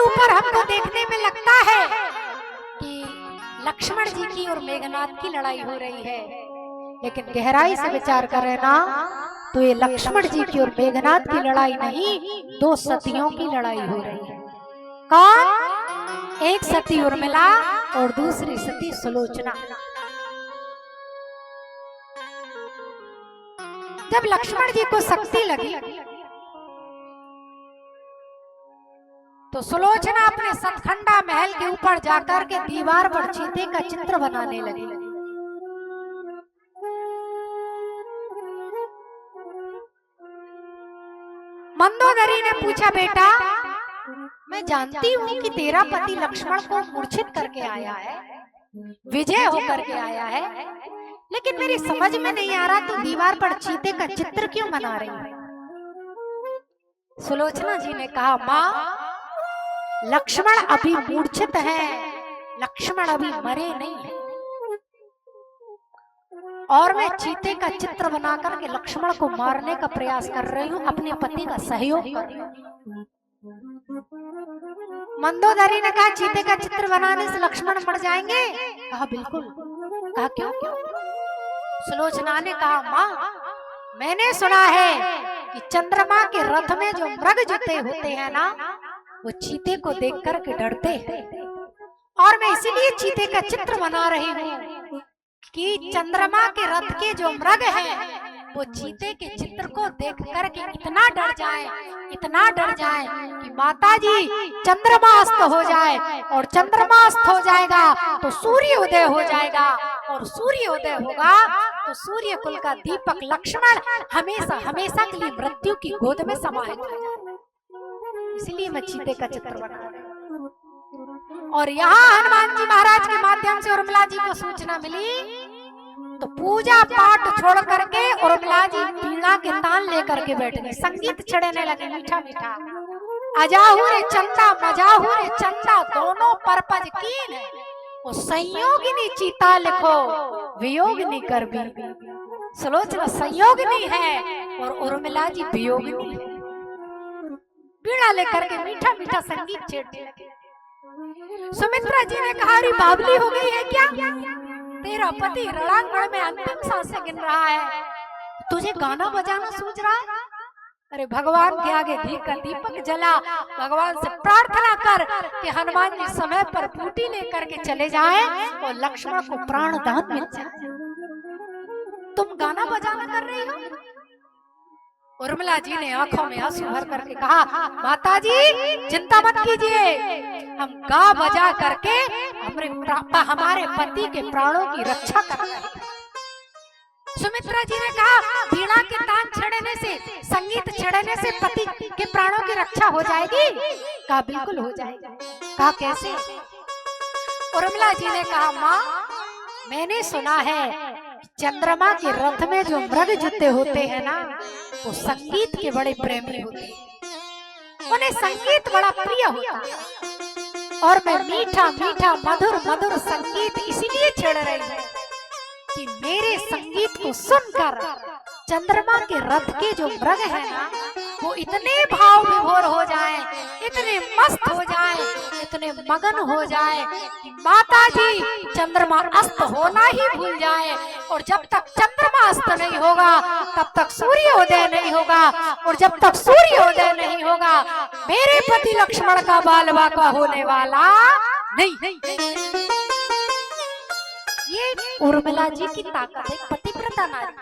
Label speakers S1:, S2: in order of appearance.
S1: ऊपर हमको देखने में लगता है कि लक्ष्मण जी की और मेघनाथ की लड़ाई हो रही है, लेकिन गहराई से विचार करें ना तो ये लक्ष्मण जी की और मेघनाथ की लड़ाई नहीं, दो सतियों की लड़ाई हो रही है। कौन? एक सती उर्मिला और दूसरी सती सुलोचना। जब लक्ष्मण जी को शक्ति लगी तो सुलोचना अपने सतखंडा महल के ऊपर जाकर के दीवार पर चीते का चित्र बनाने लगी। मंदोदरी ने पूछा, बेटा मैं जानती हूँ कि तेरा पति लक्ष्मण को मूर्छित करके आया है, विजय होकर के आया है, लेकिन मेरी समझ में नहीं आ रहा तू दीवार पर चीते का चित्र क्यों बना रही है? सुलोचना जी ने कहा, माँ लक्ष्मण अभी मूर्छित है, लक्ष्मण अभी मरे नहीं है, और मैं चीते का चित्र बनाकर के लक्ष्मण को मारने का प्रयास कर रही हूँ, अपने पति का सहयोग कर रही हूँ। मंदोदरी ने कहा, चीते का चित्र बनाने से लक्ष्मण मर जाएंगे? कहा बिल्कुल। कहा क्यों? सुलोचना ने कहा, माँ मैंने सुना है कि चंद्रमा के रथ में जो मृग जुते होते हैं ना, वो चीते को देख कर के डरते हैं, और मैं इसीलिए चीते का चित्र बना रही हूँ कि चंद्रमा के रथ के जो मृग हैं वो चीते के चित्र को देख कर के इतना डर जाए कि माता जी चंद्रमा अस्त हो जाए, और चंद्रमा अस्त हो जाएगा तो सूर्य उदय हो जाएगा, और सूर्य उदय होगा तो सूर्य कुल का दीपक लक्ष्मण हमेशा के लिए मृत्यु की गोद में समाहित हो जाएगा। इसलिए मैं चीते का चित्र बना रही हूँ। और यहाँ हनुमान जी महाराज के माध्यम से उर्मिला जी को सूचना मिली तो पूजा पाठ छोड़ करके उर्मिला जी वीणा के तान लेकर के बैठ गई, संगीत छेड़ने लगे मीठा मीठा। अजाहू रे चंदा मजाहू रे चंदा दोनों परपज कीन, वो संयोगिनी चीता लिखो वियोगिनी कर भी। सुलोचना संयोगिनी है और उर्मिला जी वियोगिनी है। वीणा लेकर के मीठा मीठा संगीत छेड़ने लगे। सुमित्रा जी ने कहा, अरे बावली हो गई है क्या? तेरा पति रणांगण में अंतिम सांसें गिन रहा है, तुझे गाना बजाना सूझ रहा है? अरे भगवान के आगे घी का दीपक जला, भगवान से प्रार्थना कर कि हनुमान जी समय पर बूटी लेकर के चले जाएं और लक्ष्मण को प्राण दान मिल जाए। तुम गाना बजाना कर रही हो? उर्मिला जी ने आंखों में आंसू भर करके कहा, माता जी चिंता मत कीजिए, हम गा बजा करके हमारे पति के प्राणों की रक्षा करेंगे। सुमित्रा जी ने कहा, वीणा के तान छेड़ने से, संगीत छेड़ने से पति के प्राणों की रक्षा हो जाएगी? कहा बिल्कुल हो जाएगी। कहा कैसे? उर्मिला जी ने कहा, माँ मैंने सुना है चंद्रमा के रथ में जो मृग जुते होते हैं ना, वो संगीत के बड़े प्रेमी होते हैं, उन्हें संगीत बड़ा प्रिय होता है, और मैं मीठा मीठा मधुर मधुर संगीत इसीलिए छेड़ रही हूँ कि मेरे संगीत को सुनकर चंद्रमा के रथ के जो मृग हैं ना, वो इतने भाव विभोर हो जाएं, इतने मस्त हो जाएं, इतने मगन हो जाएं कि माता जी चंद्रमा अस्त होना ही भूल जाए, और जब तक चंद्रमा अस्त नहीं होगा तब तक सूर्योदय नहीं होगा, और जब तक सूर्योदय नहीं होगा मेरे पति लक्ष्मण का बाल बाका होने वाला नहीं। ये उर्मिला जी की ताकत है, पतिव्रता नारी।